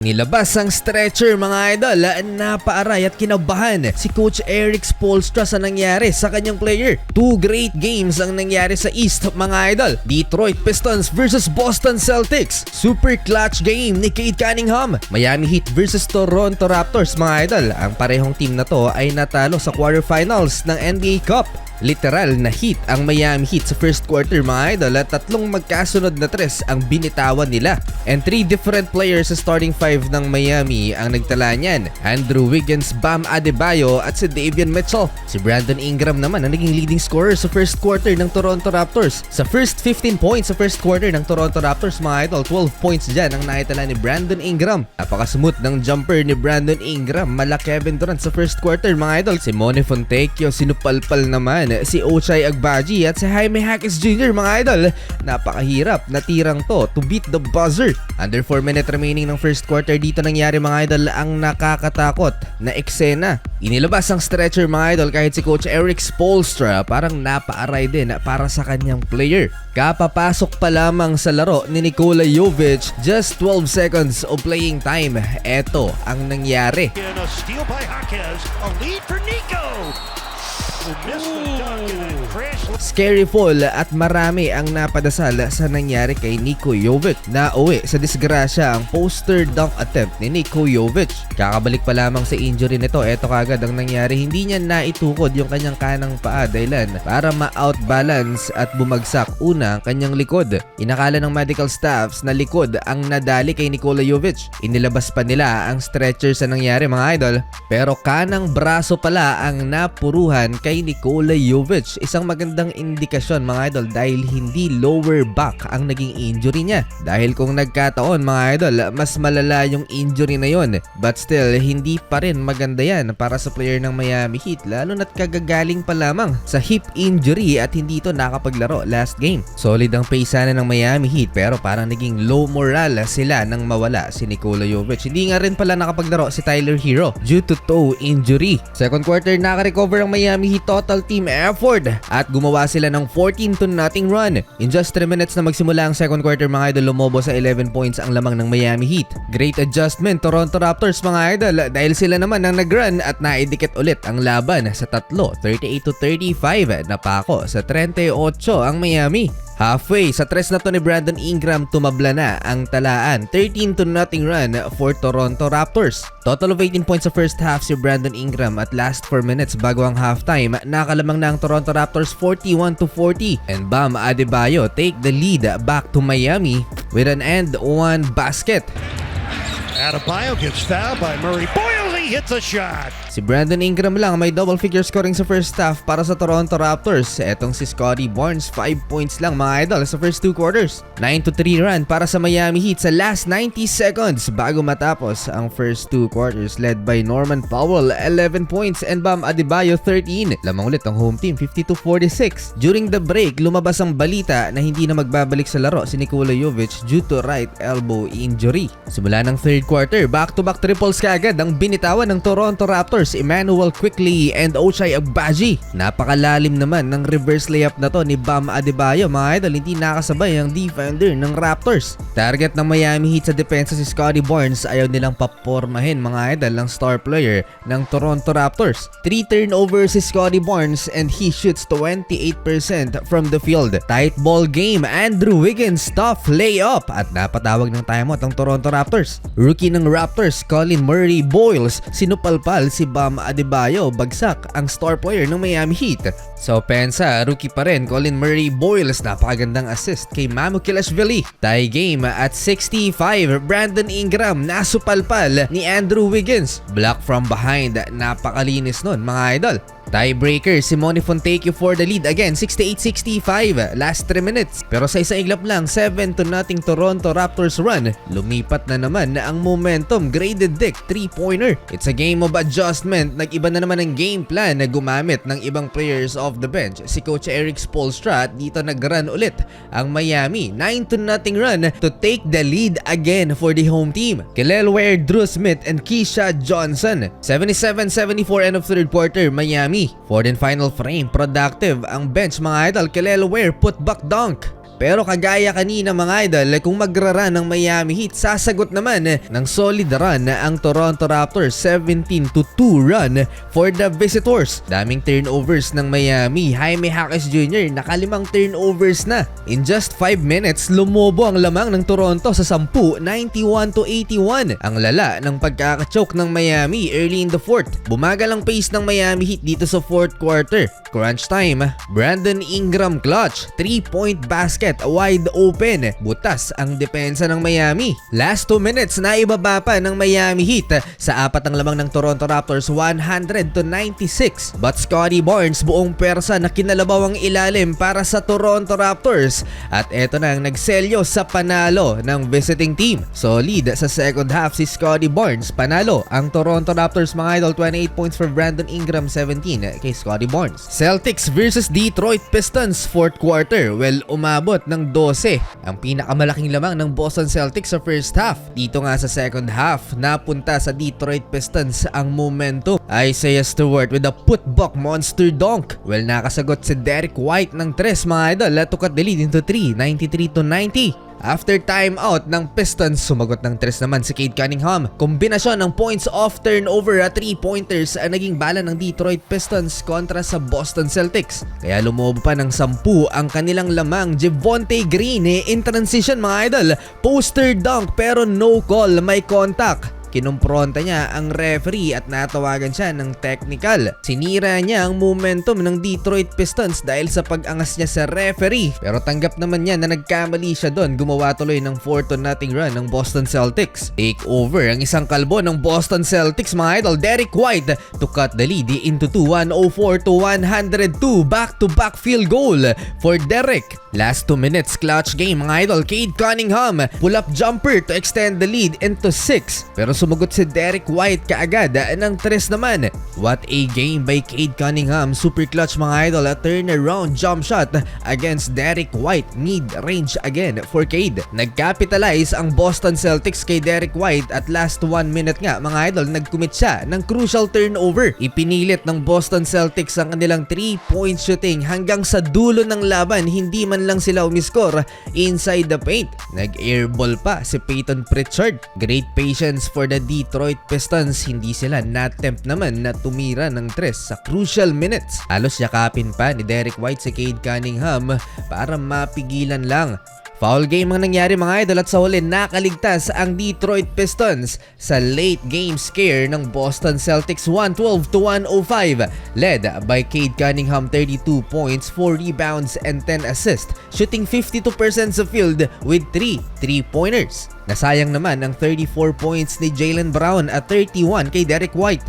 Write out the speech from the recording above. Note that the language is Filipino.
Nilabas ang stretcher mga idol, napaaray at kinabahan si Coach Erik Spoelstra sa nangyari sa kanyang player. Two great games ang nangyari sa East mga idol. Detroit Pistons versus Boston Celtics. Super clutch game ni Cade Cunningham. Miami Heat versus Toronto Raptors mga idol. Ang parehong team na to ay natalo sa quarterfinals ng NBA Cup. Literal na hit ang Miami Heat sa first quarter mga idol at tatlong magkasunod na tres ang binitawan nila. And three different players sa starting five ng Miami ang nagtala niyan. Andrew Wiggins, Bam Adebayo at si Davion Mitchell. Si Brandon Ingram naman ang naging leading scorer sa first quarter ng Toronto Raptors. Sa first 15 points sa first quarter ng Toronto Raptors mga idol, 12 points dyan ang naitala ni Brandon Ingram. Napaka-smooth ng jumper ni Brandon Ingram. Mala Kevin Durant sa first quarter mga idol. Si Simone Fontecchio sinupalpal naman si Ochai Agbaji at si Jaime Jaquez Jr. mga idol. Napakahirap na tirang to beat the buzzer. Under 4 minutes remaining ng first quarter dito nangyari mga idol ang nakakatakot na eksena. Inilabas ang stretcher mga idol kahit si Coach Erik Spoelstra parang napaaray din para sa kanyang player. Kapapasok pa lamang sa laro ni Nikola Jovic, just 12 seconds of playing time. Eto ang nangyari. A steal by Jaquez, a lead for Nico. Scary fall at marami ang napadasal sa nangyari kay Niko Jovic. Nauwi sa disgrasya ang poster dunk attempt ni Niko Jovic. Kakabalik pa lamang sa injury nito, eto kagad ang nangyari. Hindi niya naitukod yung kanyang kanang paa dahilan para ma-outbalance at bumagsak una ang kanyang likod. Inakala ng medical staffs na likod ang nadali kay Nikola Jovic. Inilabas pa nila ang stretcher sa nangyari mga idol, pero kanang braso pala ang napuruhan kay Nikola Jovic. Isang magandang indikasyon mga idol dahil hindi lower back ang naging injury niya. Dahil kung nagkataon mga idol, mas malala yung injury na yon. But still, hindi pa rin maganda yan para sa player ng Miami Heat lalo na't kagagaling pa lamang sa hip injury at hindi ito nakapaglaro last game. Solid ang pace sana ng Miami Heat pero parang naging low morale sila nang mawala si Nikola Jovic. Hindi nga rin pala nakapaglaro si Tyler Hero due to toe injury. Second quarter naka-recover ang Miami Heat total team effort at gumawa sila ng 14-0 run. In just 3 minutes na magsimula ang second quarter mga idol, lumobo sa 11 points ang lamang ng Miami Heat. Great adjustment Toronto Raptors mga idol dahil sila naman ang nag-run at naidikit ulit ang laban sa tatlo. 38-35 napako sa 38 ang Miami. Halfway sa tres na to ni Brandon Ingram, tumabla na ang talaan. 13-0 run for Toronto Raptors. Total of 18 points sa first half si Brandon Ingram at last 4 minutes bago ang halftime, nakalamang na ang Toronto Raptors 41-40 and Bam Adebayo take the lead back to Miami with an and one basket. Adebayo gets fouled by Murray. Boyle, he hits a shot. Si Brandon Ingram lang may double figure scoring sa first half para sa Toronto Raptors. Etong si Scottie Barnes 5 points lang mga idol sa first 2 quarters. 9-3 run para sa Miami Heat sa last 90 seconds bago matapos ang first 2 quarters led by Norman Powell 11 points and Bam Adebayo 13. Lamang ulit ang home team 52-46. During the break, lumabas ang balita na hindi na magbabalik sa laro si Nikola Jovic due to right elbow injury. Simula ng third quarter, back-to-back triples kaagad ang binitawan ng Toronto Raptors. Emmanuel Quickley and Ochai Agbaji. Napakalalim naman ng reverse layup na to ni Bam Adebayo mga idol, hindi nakasabay ang defender ng Raptors. Target ng Miami Heat sa depensa si Scottie Barnes, ayaw nilang papormahin mga idol ng star player ng Toronto Raptors. 3 turnovers si Scottie Barnes and he shoots 28% from the field. Tight ball game, Andrew Wiggins tough layup at napatawag ng timeout ang Toronto Raptors. Rookie ng Raptors, Colin Murray Boyles, sinupalpal si Bam Adebayo, bagsak ang star player ng Miami Heat. Sa opensa, rookie pa rin Colin Murray Boyles, napakagandang assist kay Mamukilashvili. Tie game at 65, Brandon Ingram nasupalpal ni Andrew Wiggins. Block from behind, napakalinis nun mga idol. Tiebreaker, Simone Fontecchio for the lead again, 68-65, last 3 minutes. Pero sa isang iglap lang, 7-0 Toronto Raptors run. Lumipat na naman na ang momentum, graded deck, 3-pointer. It's a game of adjustment, nag-iba na naman ang game plan na gumamit ng ibang players off the bench. Si Coach Erik Spoelstra, dito nag-run ulit ang Miami. 9-0 run to take the lead again for the home team. Kel'el Ware, Drew Smith, and Keisha Johnson. 77-74 end of third quarter, Miami. Fourth and final frame, productive ang bench mga idol. Kel'el Ware put back dunk. Pero kagaya kanina mga idol, kung magra-run ng Miami Heat, sasagot naman ng solid run ang Toronto Raptors. 17-2 run for the visitors. Daming turnovers ng Miami. Jaime Jaquez Jr. nakalimang turnovers na. In just 5 minutes, lumobo ang lamang ng Toronto sa 10, 91-81. Ang lala ng pagkakachoke ng Miami early in the fourth. Bumagal ang pace ng Miami Heat dito sa fourth quarter. Crunch time, Brandon Ingram clutch, 3-point basket, wide open. Butas ang depensa ng Miami. Last 2 minutes na ibaba pa ng Miami Heat sa apat ang lamang ng Toronto Raptors, 100-96. But Scottie Barnes buong persa na kinalabaw ang ilalim para sa Toronto Raptors. At eto na ang nagselyo sa panalo ng visiting team. Solid sa second half si Scottie Barnes. Panalo ang Toronto Raptors mga idol, 28 points for Brandon Ingram, 17 kay Scottie Barnes. Celtics versus Detroit Pistons fourth quarter. Well, umabot ng 12 ang pinakamalaking lamang ng Boston Celtics sa first half. Dito nga sa second half, napunta sa Detroit Pistons ang momentum. Isaiah Stewart with a putback monster dunk. Well, nakasagot si Derek White ng 3 mga idol to cut the lead into 3, 93-90. After timeout ng Pistons, sumagot ng 3 naman si Cade Cunningham. Kombinasyon ng points off turnover at 3-pointers ang naging bala ng Detroit Pistons kontra sa Boston Celtics. Kaya lumobo pa ng 10 ang kanilang lamang. Javonte Green in transition mga idol. Poster dunk pero no call, may contact. Kinumpronta niya ang referee at natawagan siya ng technical. Sinira niya ang momentum ng Detroit Pistons dahil sa pag-angas niya sa referee. Pero tanggap naman niya na nagkamali siya doon. Gumawa tuloy ng 4-0 run ng Boston Celtics. Take over ang isang kalbo ng Boston Celtics mga idol, Derek White, to cut the lead into 2, 104-102. Back-to-back field goal for Derek. Last 2 minutes clutch game mga idol. Cade Cunningham pull-up jumper to extend the lead into 6. Pero sumagot si Derek White kaagad ng 3 naman. What a game by Cade Cunningham. Super clutch mga idol. A turnaround jump shot against Derek White. Mid-range again for Cade. Nag-capitalize ang Boston Celtics kay Derek White at last 1 minute nga mga idol, nag-commit siya ng crucial turnover. Ipinilit ng Boston Celtics ang kanilang 3-point shooting hanggang sa dulo ng laban. Hindi man lang sila umiscore inside the paint. Nag-airball pa si Peyton Pritchard. Great patience for the Detroit Pistons. Hindi sila na-attempt naman na tumira ng 3 sa crucial minutes. Halos yakapin pa ni Derek White si Cade Cunningham para mapigilan lang. Foul game ang nangyari mga idol at sa huli nakaligtas ang Detroit Pistons sa late game scare ng Boston Celtics, 112-105. Led by Cade Cunningham, 32 points, 4 rebounds and 10 assists, shooting 52% sa field with 3 3-pointers. Nasayang naman ang 34 points ni Jaylen Brown at 31 kay Derek White.